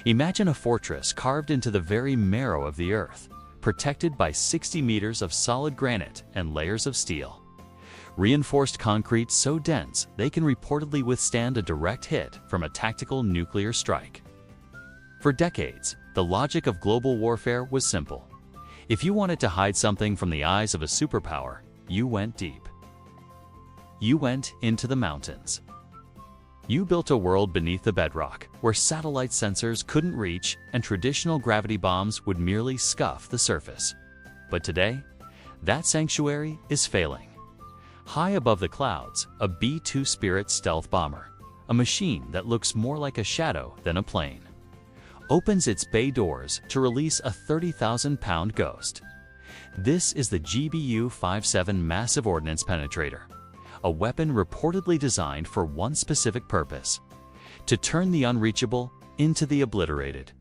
Imagine a fortress carved into the very marrow of the earth, protected by 60 meters of solid granite and layers of steel. Reinforced concrete so dense they can reportedly withstand a direct hit from a tactical nuclear strike. For decades, the logic of global warfare was simple. If you wanted to hide something from the eyes of a superpower, you went deep. You went into the mountains. You built a world beneath the bedrock, where satellite sensors couldn't reach and traditional gravity bombs would merely scuff the surface. But today, that sanctuary is failing. High above the clouds, a B-2 Spirit stealth bomber, a machine that looks more like a shadow than a plane, opens its bay doors to release a 30,000-pound ghost. This is the GBU-57 Massive Ordnance Penetrator, a weapon reportedly designed for one specific purpose: to turn the unreachable into the obliterated.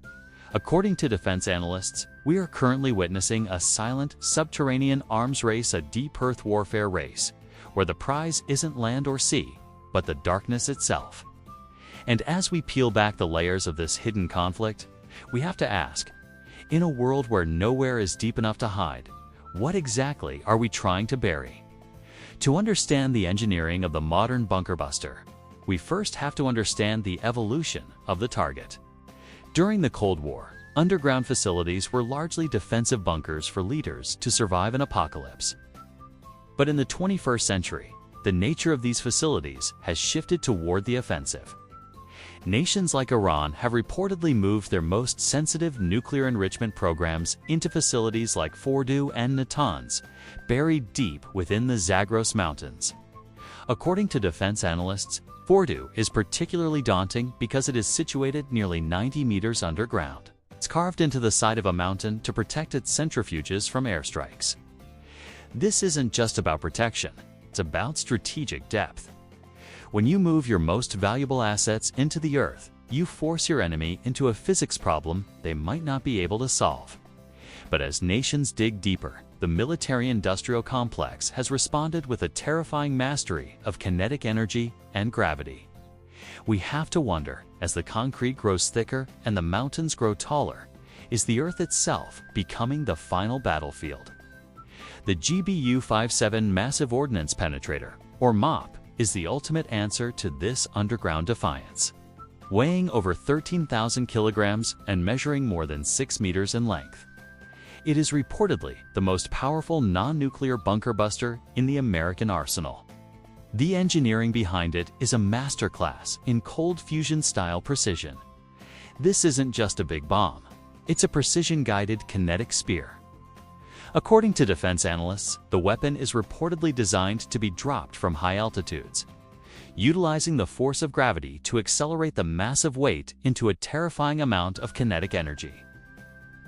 According to defense analysts, we are currently witnessing a silent, subterranean arms race, a deep earth warfare race, where the prize isn't land or sea, but the darkness itself. And as we peel back the layers of this hidden conflict, we have to ask, in a world where nowhere is deep enough to hide, what exactly are we trying to bury? To understand the engineering of the modern bunker buster, we first have to understand the evolution of the target. During the Cold War, underground facilities were largely defensive bunkers for leaders to survive an apocalypse. But in the 21st century, the nature of these facilities has shifted toward the offensive. Nations like Iran have reportedly moved their most sensitive nuclear enrichment programs into facilities like Fordo and Natanz, buried deep within the Zagros Mountains. According to defense analysts, Fordo is particularly daunting because it is situated nearly 90 meters underground. It's carved into the side of a mountain to protect its centrifuges from airstrikes. This isn't just about protection, it's about strategic depth. When you move your most valuable assets into the earth, you force your enemy into a physics problem they might not be able to solve. But as nations dig deeper, the military-industrial complex has responded with a terrifying mastery of kinetic energy and gravity. We have to wonder, as the concrete grows thicker and the mountains grow taller, is the earth itself becoming the final battlefield? The GBU-57 Massive Ordnance Penetrator, or MOP, is the ultimate answer to this underground defiance. Weighing over 13,000 kilograms and measuring more than 6 meters in length, it is reportedly the most powerful non-nuclear bunker buster in the American arsenal. The engineering behind it is a masterclass in cold fusion-style precision. This isn't just a big bomb, it's a precision-guided kinetic spear. According to defense analysts, the weapon is reportedly designed to be dropped from high altitudes, utilizing the force of gravity to accelerate the massive weight into a terrifying amount of kinetic energy.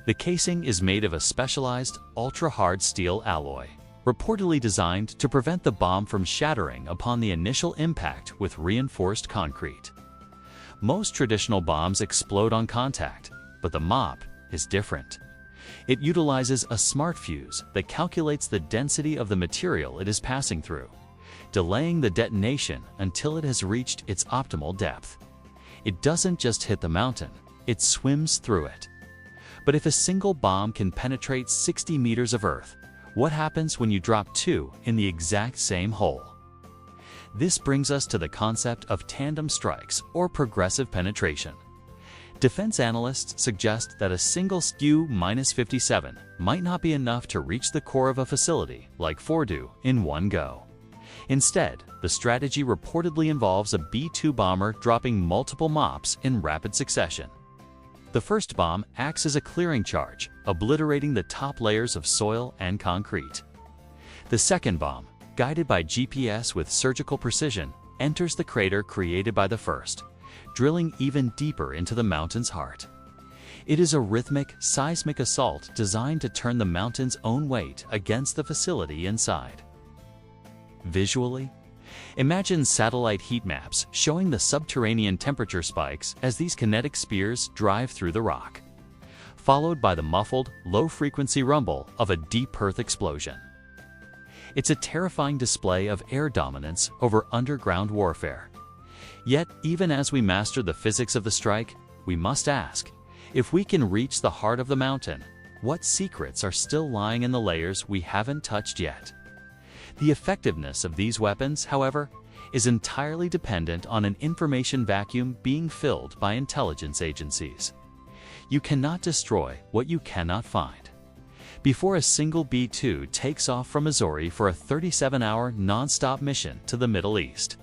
The casing is made of a specialized, ultra-hard steel alloy, reportedly designed to prevent the bomb from shattering upon the initial impact with reinforced concrete. Most traditional bombs explode on contact, but the MOP is different. It utilizes a smart fuse that calculates the density of the material it is passing through, delaying the detonation until it has reached its optimal depth. It doesn't just hit the mountain, it swims through it. But if a single bomb can penetrate 60 meters of earth, what happens when you drop two in the exact same hole? This brings us to the concept of tandem strikes or progressive penetration. Defense analysts suggest that a single GBU-57 might not be enough to reach the core of a facility like Fordo in one go. Instead, the strategy reportedly involves a B-2 bomber dropping multiple MOPs in rapid succession. The first bomb acts as a clearing charge, obliterating the top layers of soil and concrete. The second bomb, guided by GPS with surgical precision, enters the crater created by the first, drilling even deeper into the mountain's heart. It is a rhythmic, seismic assault designed to turn the mountain's own weight against the facility inside. Visually, imagine satellite heat maps showing the subterranean temperature spikes as these kinetic spears drive through the rock, followed by the muffled, low-frequency rumble of a deep earth explosion. It's a terrifying display of air dominance over underground warfare. Yet, even as we master the physics of the strike, we must ask, If we can reach the heart of the mountain, what secrets are still lying in the layers we haven't touched yet? The effectiveness of these weapons, however, is entirely dependent on an information vacuum being filled by intelligence agencies. You cannot destroy what you cannot find. Before a single B-2 takes off from Missouri for a 37-hour non-stop mission to the Middle East,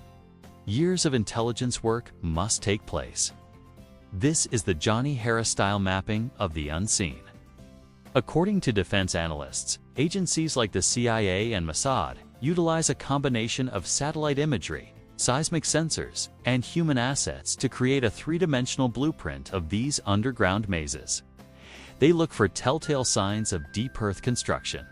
years of intelligence work must take place. This is the Johnny Harris-style mapping of the unseen. According to defense analysts, agencies like the CIA and Mossad utilize a combination of satellite imagery, seismic sensors, and human assets to create a three-dimensional blueprint of these underground mazes. They look for telltale signs of deep earth construction,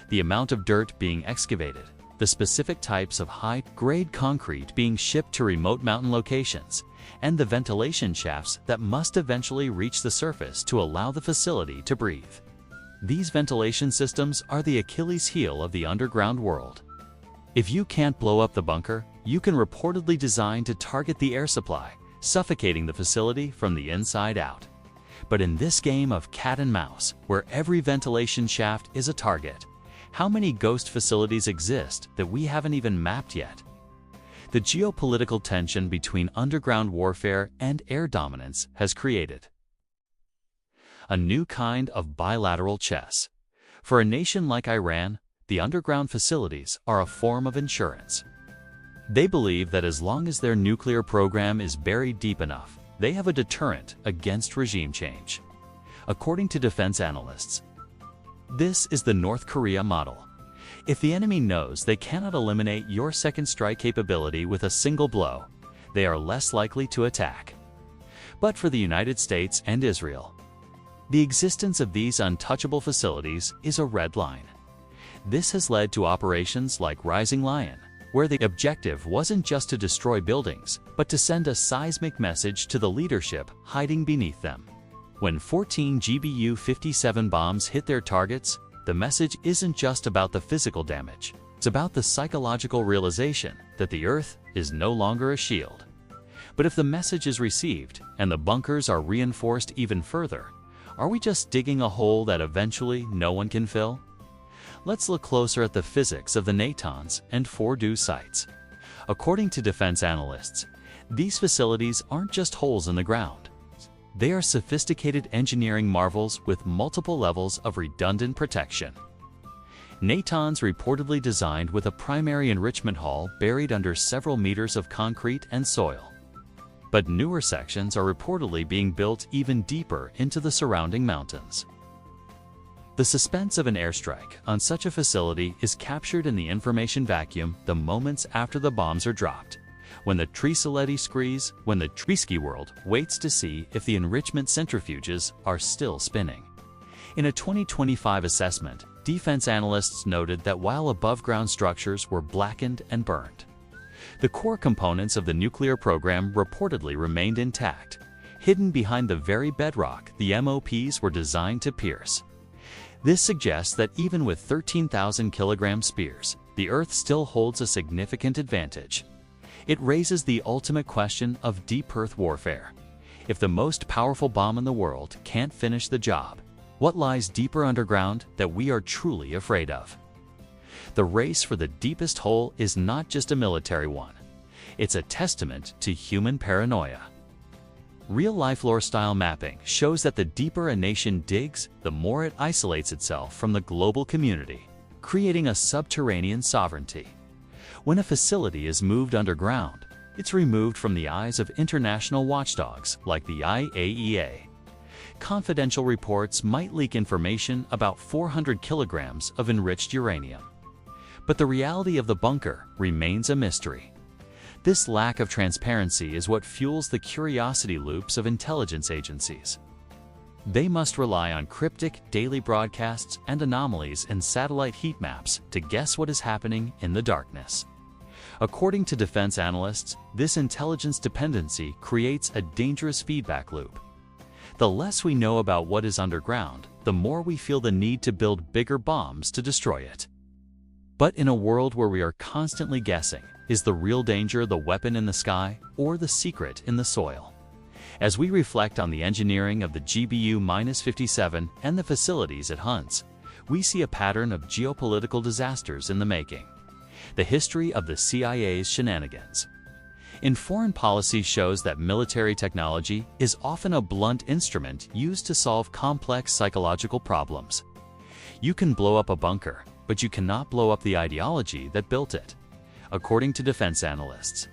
the amount of dirt being excavated, the specific types of high-grade concrete being shipped to remote mountain locations, and the ventilation shafts that must eventually reach the surface to allow the facility to breathe. These ventilation systems are the Achilles heel of the underground world. If you can't blow up the bunker, you can reportedly design to target the air supply, suffocating the facility from the inside out. But in this game of cat and mouse, where every ventilation shaft is a target, how many ghost facilities exist that we haven't even mapped yet? The geopolitical tension between underground warfare and air dominance has created a new kind of bilateral chess. For a nation like Iran, the underground facilities are a form of insurance. They believe that as long as their nuclear program is buried deep enough, they have a deterrent against regime change. According to defense analysts, this is the North Korea model. If the enemy knows they cannot eliminate your second strike capability with a single blow, they are less likely to attack. But for the United States and Israel, the existence of these untouchable facilities is a red line. This has led to operations like Rising Lion, where the objective wasn't just to destroy buildings, but to send a seismic message to the leadership hiding beneath them. When 14 GBU-57 bombs hit their targets, the message isn't just about the physical damage. It's about the psychological realization that the Earth is no longer a shield. But if the message is received and the bunkers are reinforced even further, are we just digging a hole that eventually no one can fill? Let's look closer at the physics of the Natanz and Fordo sites. According to defense analysts, these facilities aren't just holes in the ground. They are sophisticated engineering marvels with multiple levels of redundant protection. Natanz reportedly designed with a primary enrichment hall buried under several meters of concrete and soil. But newer sections are reportedly being built even deeper into the surrounding mountains. The suspense of an airstrike on such a facility is captured in the information vacuum the moments after the bombs are dropped, when the Treeski world waits to see if the enrichment centrifuges are still spinning. In a 2025 assessment, defense analysts noted that while above-ground structures were blackened and burned, the core components of the nuclear program reportedly remained intact, hidden behind the very bedrock the MOPs were designed to pierce. This suggests that even with 13,000 kilogram spears, the Earth still holds a significant advantage. It raises the ultimate question of deep Earth warfare. If the most powerful bomb in the world can't finish the job, what lies deeper underground that we are truly afraid of? The race for the deepest hole is not just a military one. It's a testament to human paranoia. Real-life lore-style mapping shows that the deeper a nation digs, the more it isolates itself from the global community, creating a subterranean sovereignty. When a facility is moved underground, it's removed from the eyes of international watchdogs like the IAEA. Confidential reports might leak information about 400 kilograms of enriched uranium. But the reality of the bunker remains a mystery. This lack of transparency is what fuels the curiosity loops of intelligence agencies. They must rely on cryptic daily broadcasts and anomalies in satellite heat maps to guess what is happening in the darkness. According to defense analysts, this intelligence dependency creates a dangerous feedback loop. The less we know about what is underground, the more we feel the need to build bigger bombs to destroy it. But in a world where we are constantly guessing, is the real danger the weapon in the sky or the secret in the soil? As we reflect on the engineering of the GBU-57 and the facilities it hunts, we see a pattern of geopolitical disasters in the making. The history of the CIA's shenanigans in foreign policy shows that military technology is often a blunt instrument used to solve complex psychological problems. You can blow up a bunker, but you cannot blow up the ideology that built it. According to defense analysts,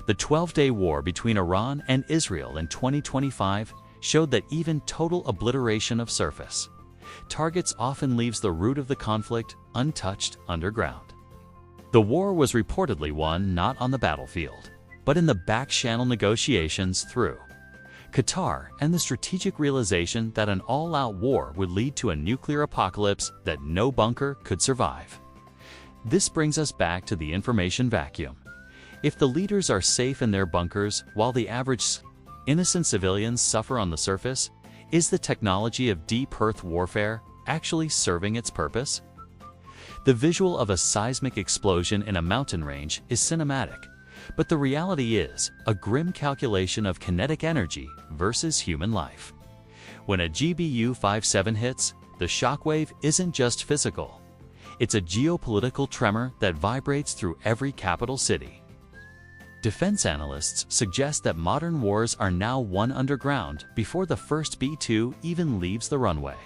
the 12-day war between Iran and Israel in 2025 showed that even total obliteration of surface targets often leaves the root of the conflict untouched underground. The war was reportedly won not on the battlefield, but in the back-channel negotiations through Qatar and the strategic realization that an all-out war would lead to a nuclear apocalypse that no bunker could survive. This brings us back to the information vacuum. If the leaders are safe in their bunkers while the average innocent civilians suffer on the surface, is the technology of deep earth warfare actually serving its purpose? The visual of a seismic explosion in a mountain range is cinematic, but the reality is a grim calculation of kinetic energy versus human life. When a GBU-57 hits, the shockwave isn't just physical. It's a geopolitical tremor that vibrates through every capital city. Defense analysts suggest that modern wars are now won underground before the first B-2 even leaves the runway.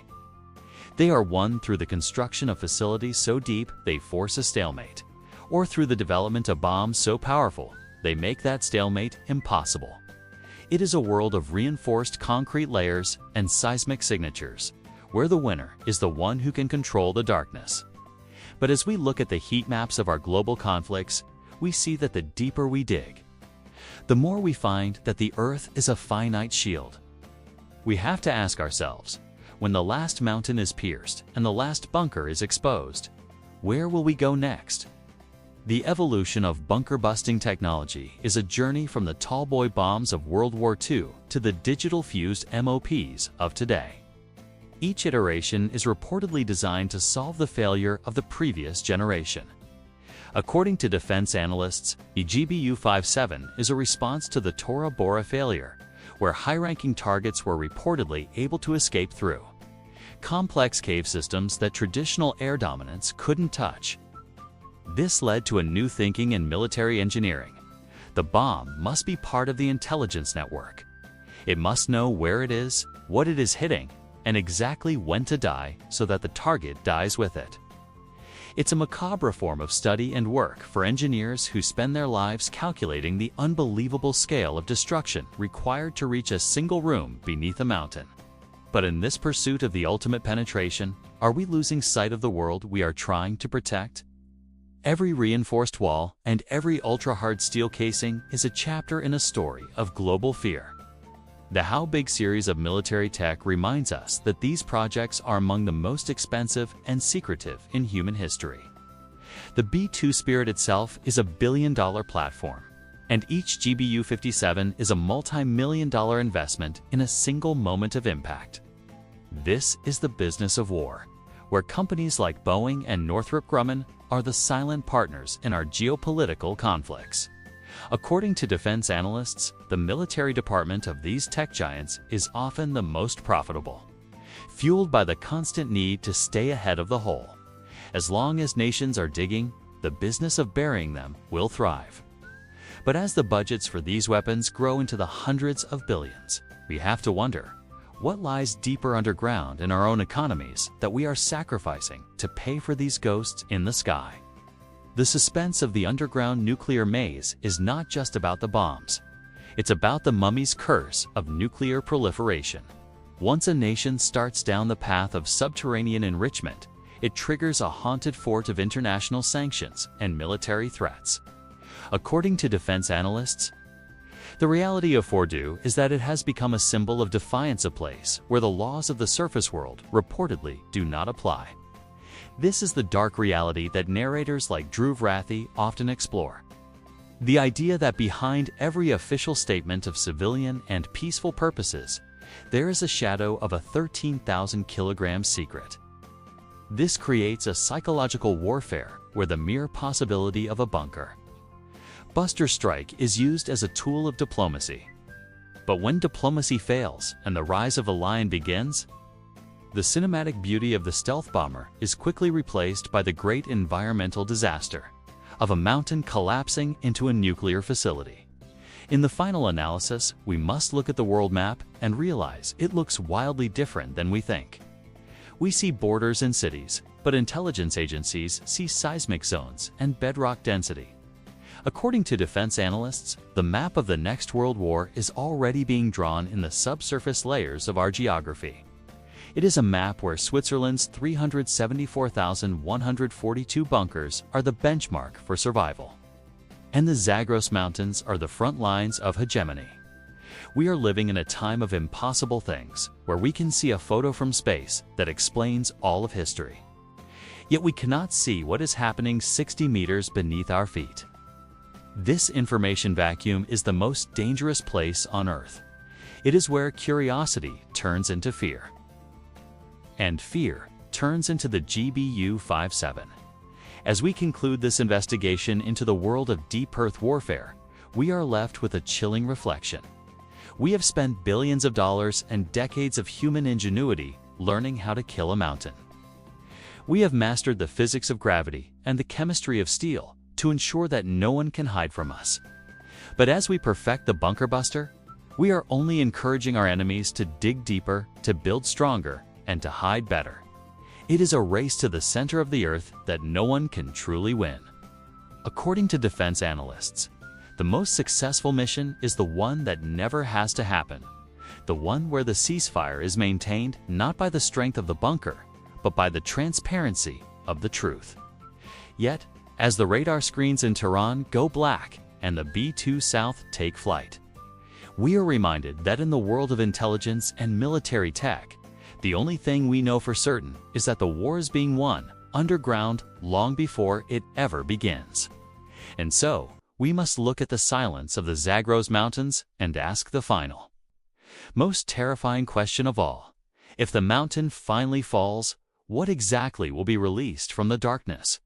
They are won through the construction of facilities so deep they force a stalemate, or through the development of bombs so powerful they make that stalemate impossible. It is a world of reinforced concrete layers and seismic signatures, where the winner is the one who can control the darkness. But as we look at the heat maps of our global conflicts, we see that the deeper we dig, the more we find that the Earth is a finite shield. We have to ask ourselves, when the last mountain is pierced and the last bunker is exposed, where will we go next? The evolution of bunker-busting technology is a journey from the tallboy bombs of World War II to the digital-fused MOPs of today. Each iteration is reportedly designed to solve the failure of the previous generation. According to defense analysts, the GBU-57 is a response to the Tora Bora failure, where high-ranking targets were reportedly able to escape through complex cave systems that traditional air dominance couldn't touch. This led to a new thinking in military engineering. The bomb must be part of the intelligence network. It must know where it is, what it is hitting, and exactly when to die so that the target dies with it. It's a macabre form of study and work for engineers who spend their lives calculating the unbelievable scale of destruction required to reach a single room beneath a mountain. But in this pursuit of the ultimate penetration, are we losing sight of the world we are trying to protect? Every reinforced wall and every ultra-hard steel casing is a chapter in a story of global fear. The How Big series of military tech reminds us that these projects are among the most expensive and secretive in human history. The B-2 Spirit itself is a billion-dollar platform, and each GBU-57 is a multi-million-dollar investment in a single moment of impact. This is the business of war, where companies like Boeing and Northrop Grumman are the silent partners in our geopolitical conflicts. According to defense analysts, the military department of these tech giants is often the most profitable, fueled by the constant need to stay ahead of the whole. As long as nations are digging, the business of burying them will thrive. But as the budgets for these weapons grow into the hundreds of billions, we have to wonder, what lies deeper underground in our own economies that we are sacrificing to pay for these ghosts in the sky? The suspense of the underground nuclear maze is not just about the bombs. It's about the mummy's curse of nuclear proliferation. Once a nation starts down the path of subterranean enrichment, it triggers a haunted fort of international sanctions and military threats. According to defense analysts, the reality of Fordo is that it has become a symbol of defiance, a place where the laws of the surface world reportedly do not apply. This is the dark reality that narrators like Dhruv Rathi often explore. The idea that behind every official statement of civilian and peaceful purposes, there is a shadow of a 13,000-kilogram secret. This creates a psychological warfare where the mere possibility of a bunker buster strike is used as a tool of diplomacy. But when diplomacy fails and the rise of a lion begins, the cinematic beauty of the stealth bomber is quickly replaced by the great environmental disaster of a mountain collapsing into a nuclear facility. In the final analysis, we must look at the world map and realize it looks wildly different than we think. We see borders and cities, but intelligence agencies see seismic zones and bedrock density. According to defense analysts, the map of the next World War is already being drawn in the subsurface layers of our geography. It is a map where Switzerland's 374,142 bunkers are the benchmark for survival. And the Zagros Mountains are the front lines of hegemony. We are living in a time of impossible things, where we can see a photo from space that explains all of history. Yet we cannot see what is happening 60 meters beneath our feet. This information vacuum is the most dangerous place on Earth. It is where curiosity turns into fear. And fear turns into the GBU-57. As we conclude this investigation into the world of deep Earth warfare, we are left with a chilling reflection. We have spent billions of dollars and decades of human ingenuity learning how to kill a mountain. We have mastered the physics of gravity and the chemistry of steel to ensure that no one can hide from us. But as we perfect the bunker buster, we are only encouraging our enemies to dig deeper, to build stronger, and to hide better. It is a race to the center of the Earth that no one can truly win. According to defense analysts, the most successful mission is the one that never has to happen, the one where the ceasefire is maintained not by the strength of the bunker, but by the transparency of the truth. Yet, as the radar screens in Tehran go black and the B-2 South take flight, we are reminded that in the world of intelligence and military tech, the only thing we know for certain is that the war is being won underground long before it ever begins. And so, we must look at the silence of the Zagros Mountains and ask the final, most terrifying question of all. If the mountain finally falls, what exactly will be released from the darkness?